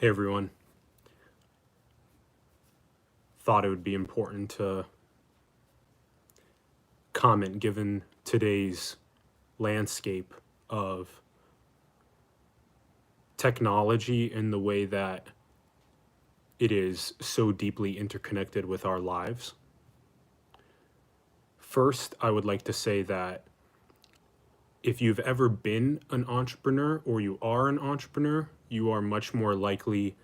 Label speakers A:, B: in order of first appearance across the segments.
A: Hey everyone. Thought it would be important to comment given today's landscape of technology and the way that it is so deeply interconnected with our lives. First, I would like to say that if you've ever been an entrepreneur or you are an entrepreneur, you are much more likely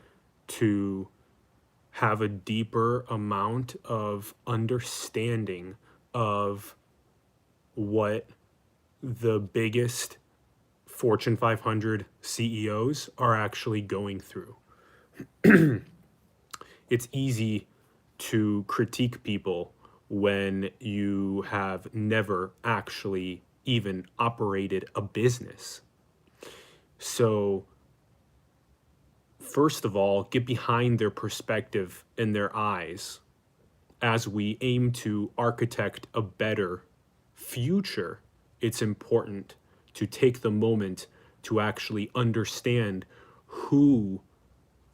A: to have a deeper amount of understanding of what the biggest Fortune 500 CEOs are actually going through. It's easy to critique people when you have never actually even operated a business. So, first of all, get behind their perspective and their eyes as we aim to architect a better future. It's important to take the moment to actually understand who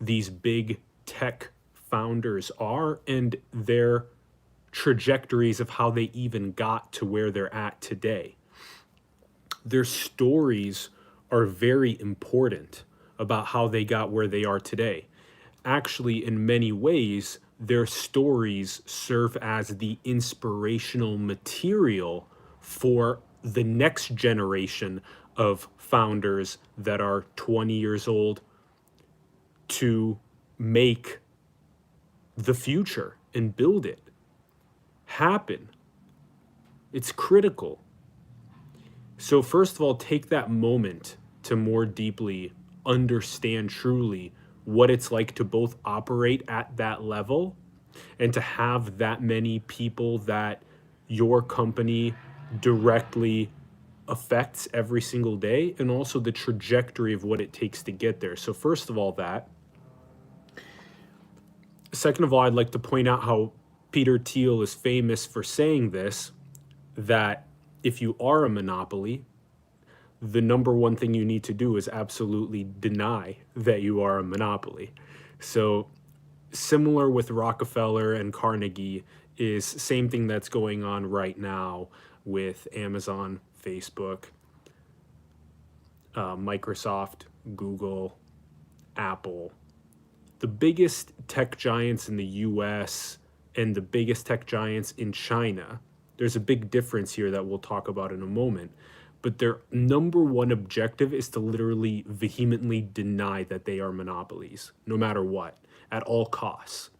A: these big tech founders are and their trajectories of how they even got to where they're at today. Their stories are very important about how they got where they are today. Actually, in many ways, their stories serve as the inspirational material for the next generation of founders that are 20 years old to make the future and build it happen. It's critical. So, first of all, take that moment to more deeply understand truly what it's like to both operate at that level and to have that many people that your company directly affects every single day, and also the trajectory of what it takes to get there. So, first of all, that. Second of all, I'd like to point out how Peter Thiel is famous for saying this, that if you are a monopoly, the number one thing you need to do is absolutely deny that you are a monopoly. So, similar with Rockefeller and Carnegie is same thing that's going on right now with Amazon, Facebook, Microsoft, Google, Apple. The biggest tech giants in the US and the biggest tech giants in China, there's a big difference here that we'll talk about in a moment. But their number one objective is to literally vehemently deny that they are monopolies, no matter what, at all costs.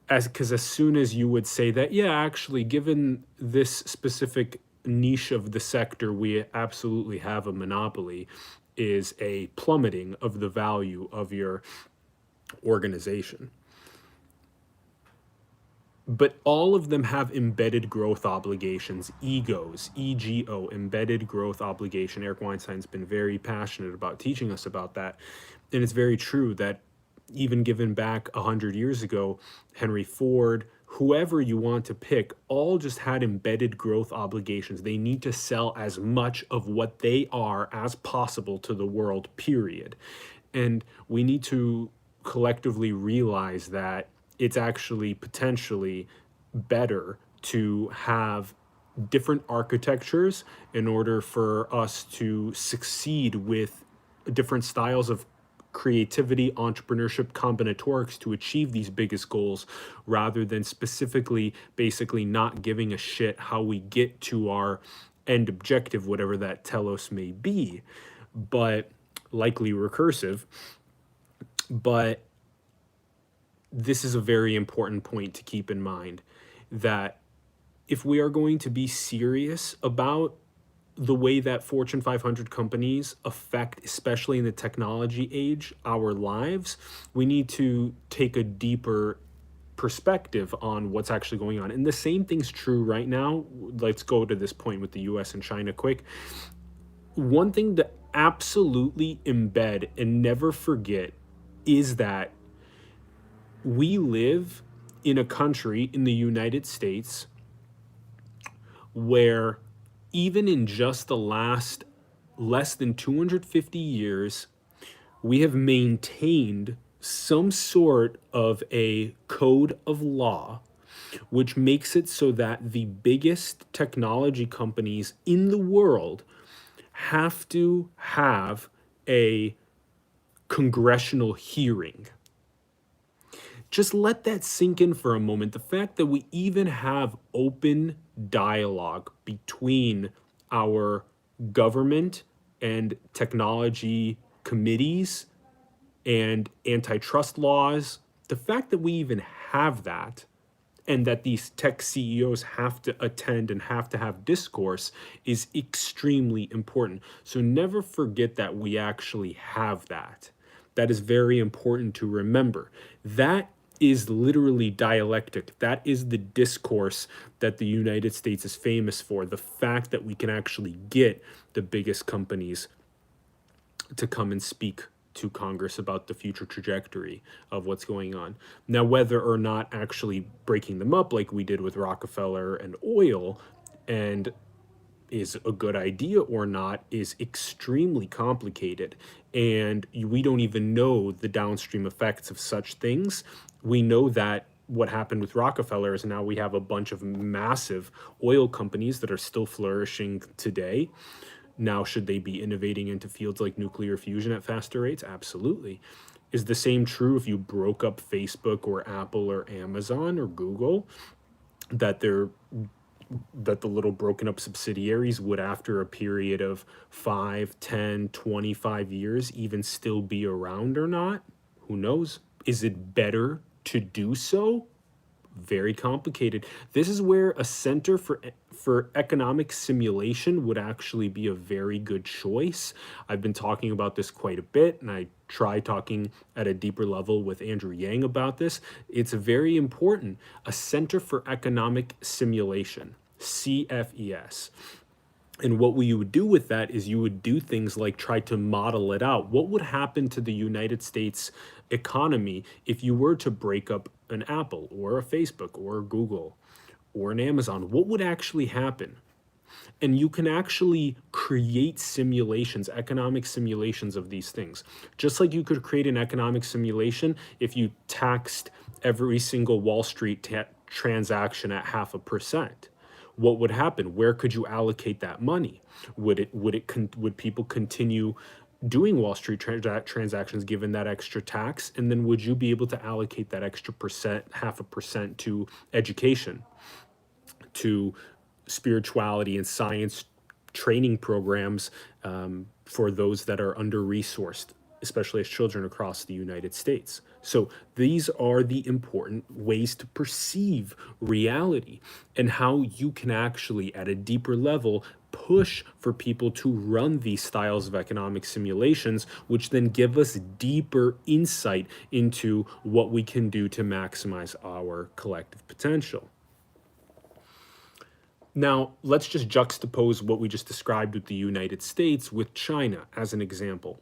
A: Because as soon as you would say that, yeah, actually, given this specific niche of the sector, we absolutely have a monopoly, is a plummeting of the value of your organization. But all of them have embedded growth obligations, egos, EGO, embedded growth obligation. Eric Weinstein's been very passionate about teaching us about that. And it's very true that even given back 100 years ago, Henry Ford, whoever you want to pick, all just had embedded growth obligations. They need to sell as much of what they are as possible to the world, period. And we need to collectively realize that it's actually potentially better to have different architectures in order for us to succeed with different styles of creativity, entrepreneurship, combinatorics to achieve these biggest goals, rather than specifically basically not giving a shit how we get to our end objective, whatever that telos may be, but likely recursive. But this is a very important point to keep in mind, that if we are going to be serious about the way that Fortune 500 companies affect, especially in the technology age, our lives, we need to take a deeper perspective on what's actually going on. And the same thing's true right now. Let's go to this point with the US and China quick. One thing to absolutely embed and never forget is that we live in a country in the United States where even in just the last less than 250 years, we have maintained some sort of a code of law which makes it so that the biggest technology companies in the world have to have a congressional hearing. Just let that sink in for a moment. The fact that we even have open dialogue between our government and technology committees and antitrust laws, the fact that we even have that and that these tech CEOs have to attend and have to have discourse is extremely important. So never forget that we actually have that. That is very important to remember. That is literally dialectic. That is the discourse that the United States is famous for. The fact that we can actually get the biggest companies to come and speak to Congress about the future trajectory of what's going on. Now, whether or not actually breaking them up like we did with Rockefeller and oil and is a good idea or not is extremely complicated. And we don't even know the downstream effects of such things. We know that what happened with Rockefeller is now we have a bunch of massive oil companies that are still flourishing today. Now, should they be innovating into fields like nuclear fusion at faster rates? Absolutely. Is the same true if you broke up Facebook or Apple or Amazon or Google, that the little broken up subsidiaries would, after a period of 5, 10, 25 years, even still be around or not? Who knows? Is it better to do so? Very complicated. This is where a center for economic simulation would actually be a very good choice. I've been talking about this quite a bit, and I try talking at a deeper level with Andrew Yang about this. It's very important. A Center for Economic Simulation, CFES. And what you would do with that is you would do things like try to model it out. What would happen to the United States economy if you were to break up an Apple or a Facebook or a Google or an Amazon? What would actually happen? And you can actually create simulations, economic simulations of these things. Just like you could create an economic simulation if you taxed every single Wall Street transaction at 0.5%. What would happen? Where could you allocate that money? Would people continue doing Wall Street transactions given that extra tax? And then would you be able to allocate that extra percent, 0.5%, to education, to spirituality and science training programs for those that are under-resourced, especially as children across the United States? So these are the important ways to perceive reality and how you can actually, at a deeper level, push for people to run these styles of economic simulations, which then give us deeper insight into what we can do to maximize our collective potential. Now, let's just juxtapose what we just described with the United States with China as an example.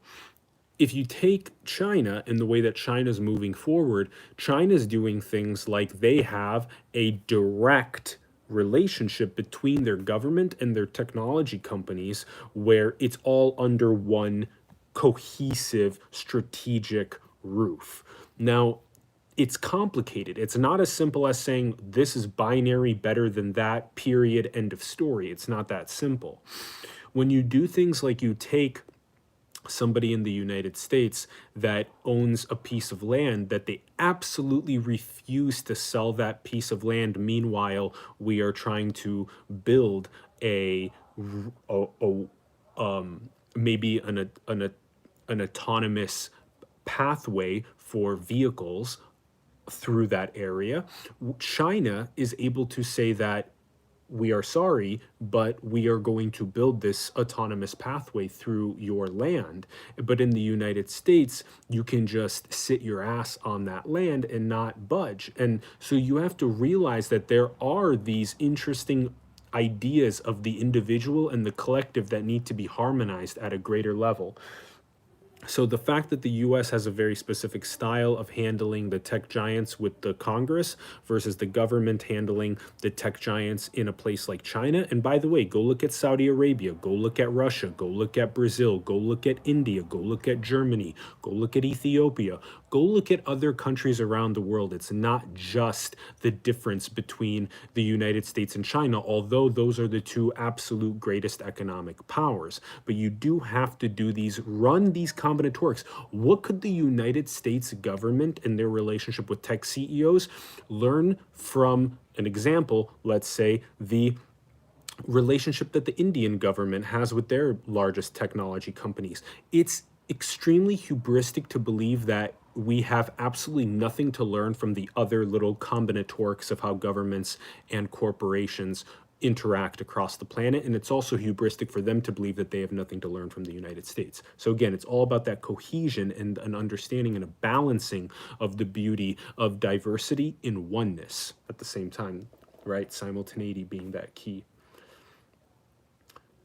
A: If you take China and the way that China's moving forward, China's doing things like they have a direct relationship between their government and their technology companies where it's all under one cohesive strategic roof. Now, it's complicated. It's not as simple as saying this is binary, better than that, period, end of story. It's not that simple. When you do things like you take somebody in the United States that owns a piece of land that they absolutely refuse to sell that piece of land. Meanwhile, we are trying to build maybe an autonomous pathway for vehicles through that area. China is able to say that we are sorry, but we are going to build this autonomous pathway through your land. But in the United States, you can just sit your ass on that land and not budge. And so you have to realize that there are these interesting ideas of the individual and the collective that need to be harmonized at a greater level. So the fact that the US has a very specific style of handling the tech giants with the Congress versus the government handling the tech giants in a place like China. And by the way, go look at Saudi Arabia, go look at Russia, go look at Brazil, go look at India, go look at Germany, go look at Ethiopia, go look at other countries around the world. It's not just the difference between the United States and China, although those are the two absolute greatest economic powers. But you do have to run these combinatorics. What could the United States government and their relationship with tech CEOs learn from an example, let's say, the relationship that the Indian government has with their largest technology companies? It's extremely hubristic to believe that we have absolutely nothing to learn from the other little combinatorics of how governments and corporations interact across the planet. And it's also hubristic for them to believe that they have nothing to learn from the United States. So again, it's all about that cohesion and an understanding and a balancing of the beauty of diversity in oneness at the same time, right? Simultaneity being that key.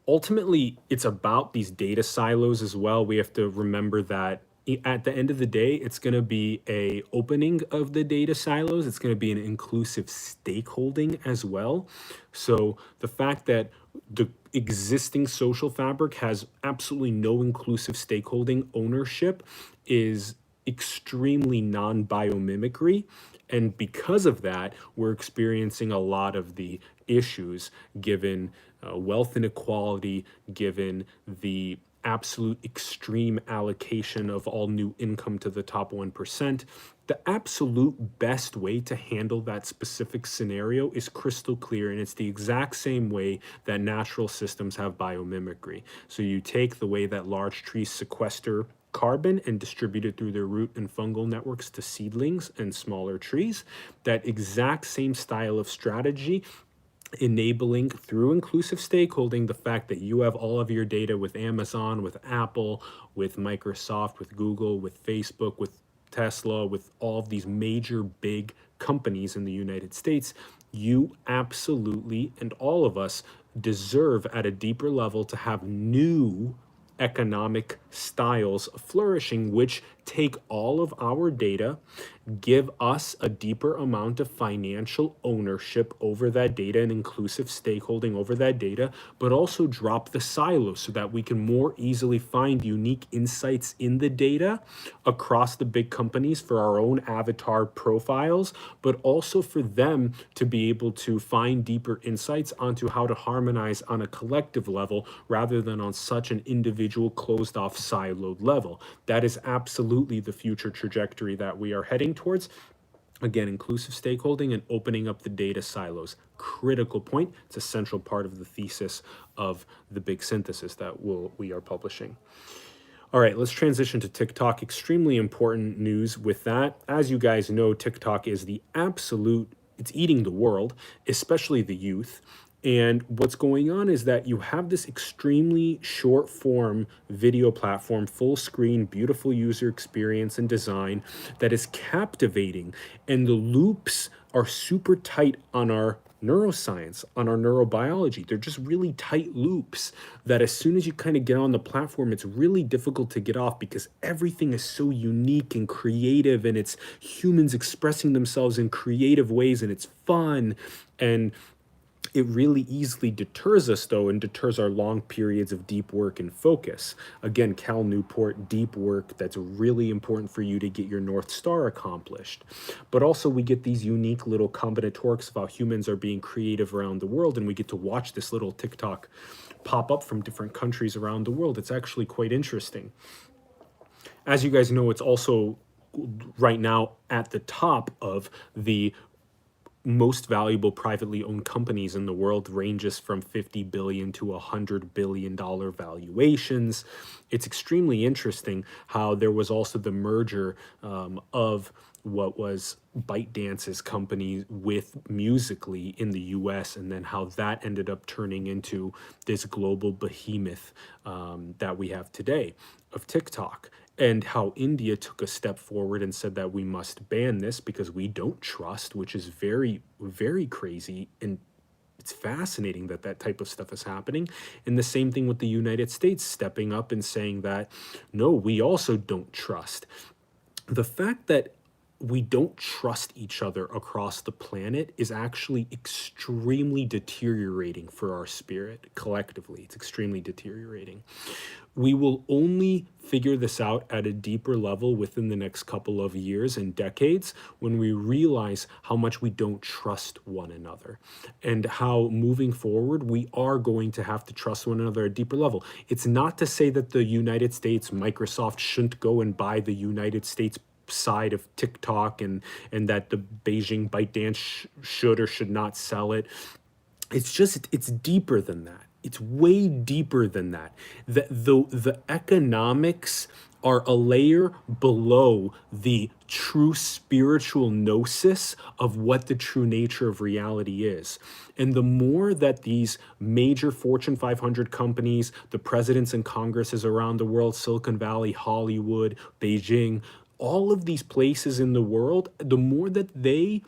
A: Ultimately, it's about these data silos as well. We have to remember that at the end of the day, it's going to be a opening of the data silos. It's going to be an inclusive stakeholding as well. So the fact that the existing social fabric has absolutely no inclusive stakeholding ownership is extremely non-biomimicry. And because of that, we're experiencing a lot of the issues given wealth inequality, given the absolute extreme allocation of all new income to the top 1%. The absolute best way to handle that specific scenario is crystal clear, and it's the exact same way that natural systems have biomimicry. So you take the way that large trees sequester carbon and distribute it through their root and fungal networks to seedlings and smaller trees. That exact same style of strategy, enabling through inclusive stakeholding the fact that you have all of your data with Amazon, with Apple, with Microsoft, with Google, with Facebook, with Tesla, with all of these major big companies in the United States. You absolutely, and all of us, deserve at a deeper level to have new economic styles flourishing, which take all of our data, give us a deeper amount of financial ownership over that data and inclusive stakeholding over that data, but also drop the silos so that we can more easily find unique insights in the data across the big companies for our own avatar profiles, but also for them to be able to find deeper insights onto how to harmonize on a collective level rather than on such an individual closed off siloed level. That is absolutely the future trajectory that we are heading towards. Again, inclusive stakeholding and opening up the data silos. Critical point. It's a central part of the thesis of the big synthesis that we are publishing. All right, let's transition to TikTok. Extremely important news with that. As you guys know, TikTok is it's eating the world, especially the youth. And what's going on is that you have this extremely short form video platform, full screen, beautiful user experience and design that is captivating. And the loops are super tight on our neuroscience, on our neurobiology. They're just really tight loops that as soon as you kind of get on the platform, it's really difficult to get off because everything is so unique and creative, and it's humans expressing themselves in creative ways, and it's fun. And it really easily deters us, though, and deters our long periods of deep work and focus. Again, Cal Newport, deep work that's really important for you to get your North Star accomplished. But also we get these unique little combinatorics of how humans are being creative around the world, and we get to watch this little TikTok pop up from different countries around the world. It's actually quite interesting. As you guys know, it's also right now at the top of the most valuable privately owned companies in the world, ranges from 50 billion to $100 billion valuations. It's extremely interesting how there was also the merger of what was ByteDance's company with Musically in the US, and then how that ended up turning into this global behemoth that we have today of TikTok. And how India took a step forward and said that we must ban this because we don't trust, which is very, very crazy and it's fascinating that that type of stuff is happening. And the same thing with the United States stepping up and saying that, no, we also don't trust. The fact that we don't trust each other across the planet is actually extremely deteriorating for our spirit collectively. It's extremely deteriorating. We will only figure this out at a deeper level within the next couple of years and decades when we realize how much we don't trust one another and how moving forward we are going to have to trust one another at a deeper level. It's not to say that the United States, Microsoft shouldn't go and buy the United States side of TikTok and that the Beijing ByteDance should or should not sell it. It's just it's deeper than that. It's way deeper than that. The economics are a layer below the true spiritual gnosis of what the true nature of reality is. And the more that these major Fortune 500 companies, the presidents and congresses around the world, Silicon Valley, Hollywood, Beijing, all of these places in the world, the more that they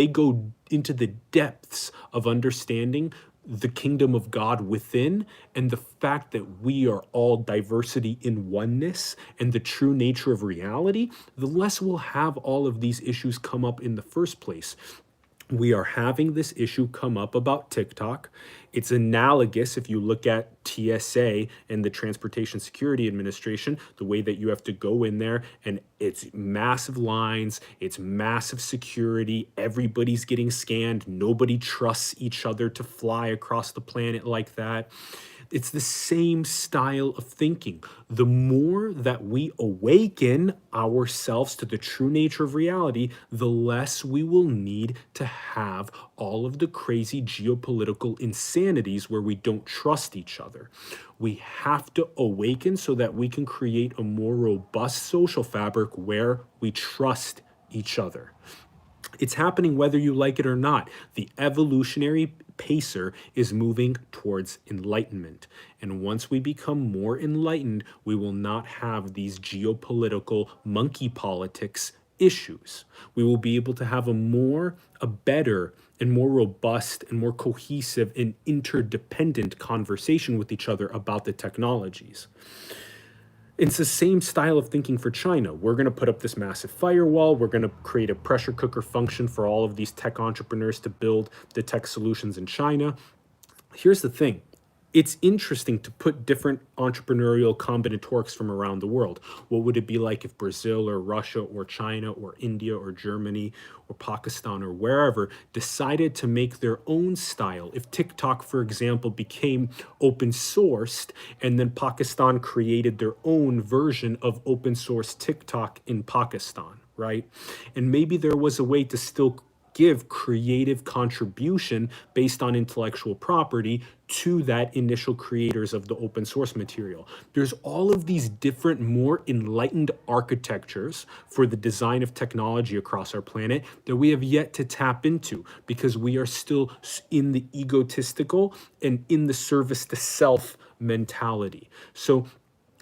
A: go into the depths of understanding the kingdom of God within and the fact that we are all diversity in oneness and the true nature of reality, the less we'll have all of these issues come up in the first place. We are having this issue come up about TikTok. It's analogous if you look at TSA and the Transportation Security Administration, the way that you have to go in there and it's massive lines, it's massive security, everybody's getting scanned, nobody trusts each other to fly across the planet like that. It's the same style of thinking. The more that we awaken ourselves to the true nature of reality, the less we will need to have all of the crazy geopolitical insanities where we don't trust each other. We have to awaken so that we can create a more robust social fabric where we trust each other. It's happening whether you like it or not. The evolutionary pacer is moving towards enlightenment. And once we become more enlightened, we will not have these geopolitical monkey politics issues. We will be able to have a better and more robust and more cohesive and interdependent conversation with each other about the technologies. It's the same style of thinking for China. We're going to put up this massive firewall. We're going to create a pressure cooker function for all of these tech entrepreneurs to build the tech solutions in China. Here's the thing. It's interesting to put different entrepreneurial combinatorics from around the world. What would it be like if Brazil or Russia or China or India or Germany or Pakistan or wherever decided to make their own style? If TikTok, for example, became open sourced and then Pakistan created their own version of open source TikTok in Pakistan, right? And maybe there was a way to still give creative contribution based on intellectual property to that initial creators of the open source material. There's all of these different, more enlightened architectures for the design of technology across our planet that we have yet to tap into because we are still in the egotistical and in the service to self mentality. So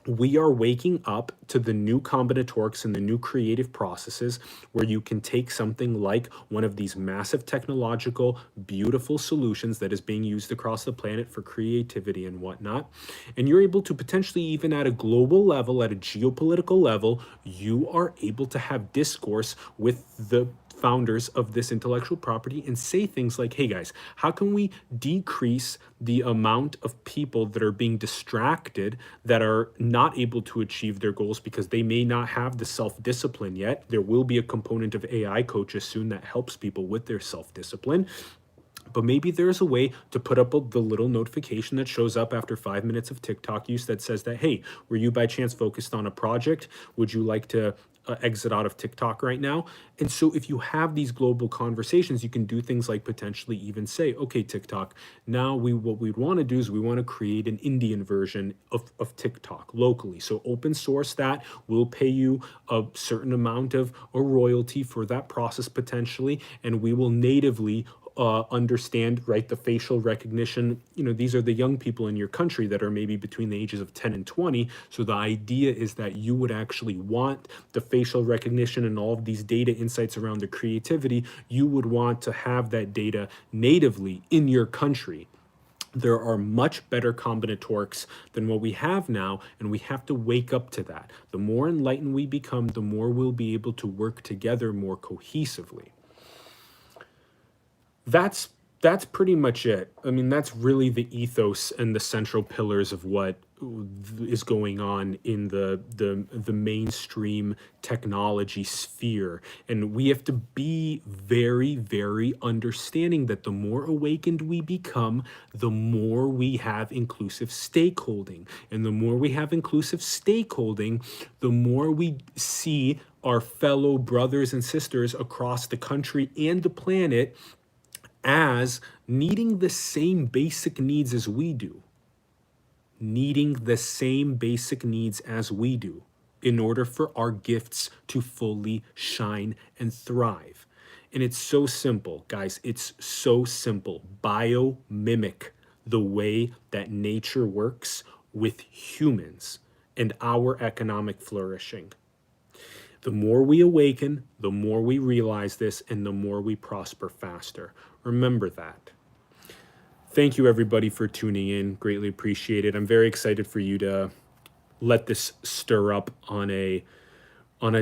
A: we are waking up to the new combinatorics and the new creative processes where you can take something like one of these massive technological, beautiful solutions that is being used across the planet for creativity and whatnot. And you're able to potentially, even at a global level, at a geopolitical level, you are able to have discourse with the founders of this intellectual property and say things like, hey guys, how can we decrease the amount of people that are being distracted, that are not able to achieve their goals because they may not have the self-discipline yet? There will be a component of AI coaches soon that helps people with their self-discipline. But maybe there's a way to put up the little notification that shows up after 5 minutes of TikTok use that says that, hey, were you by chance focused on a project? Would you like to exit out of TikTok right now? And so if you have these global conversations, you can do things like potentially even say, okay, TikTok, now what we want to do is we want to create an Indian version of TikTok locally. So open source that. We'll pay you a certain amount of a royalty for that process potentially, and we will natively understand, right, the facial recognition. These are the young people in your country that are maybe between the ages of 10 and 20. So the idea is that you would actually want the facial recognition and all of these data insights around the creativity. You would want to have that data natively in your country. There are much better combinatorics than what we have now, and we have to wake up to that. The more enlightened we become, the more we'll be able to work together more cohesively. That's pretty much it. I mean, that's really the ethos and the central pillars of what is going on in the mainstream technology sphere. And we have to be very, very understanding that the more awakened we become, the more we have inclusive stakeholding. And the more we have inclusive stakeholding, the more we see our fellow brothers and sisters across the country and the planet as needing the same basic needs as we do, needing the same basic needs as we do in order for our gifts to fully shine and thrive. And it's so simple, guys. It's so simple. Biomimic the way that nature works with humans and our economic flourishing. The more we awaken, the more we realize this, and the more we prosper faster. Remember that. Thank you, everybody, for tuning in. Greatly appreciate it. I'm very excited for you to let this stir up on a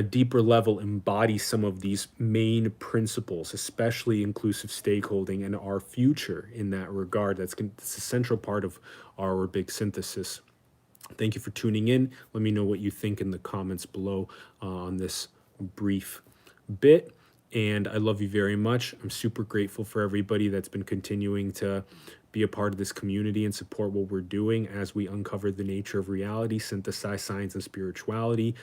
A: deeper level, embody some of these main principles, especially inclusive stakeholding and our future in that regard. That's a central part of our big synthesis. Thank you for tuning in. Let me know what you think in the comments below on this brief bit. And I love you very much. I'm super grateful for everybody that's been continuing to be a part of this community and support what we're doing as we uncover the nature of reality, synthesize science and spirituality,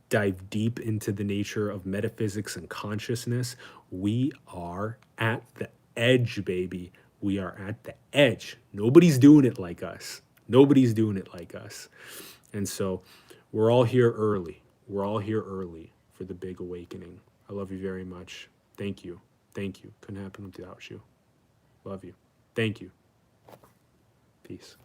A: dive deep into the nature of metaphysics and consciousness. We are at the edge, baby. We are at the edge. Nobody's doing it like us. Nobody's doing it like us. And so we're all here early. We're all here early for the big awakening. I love you very much. Thank you. Thank you. Couldn't happen without you. Love you. Thank you. Peace.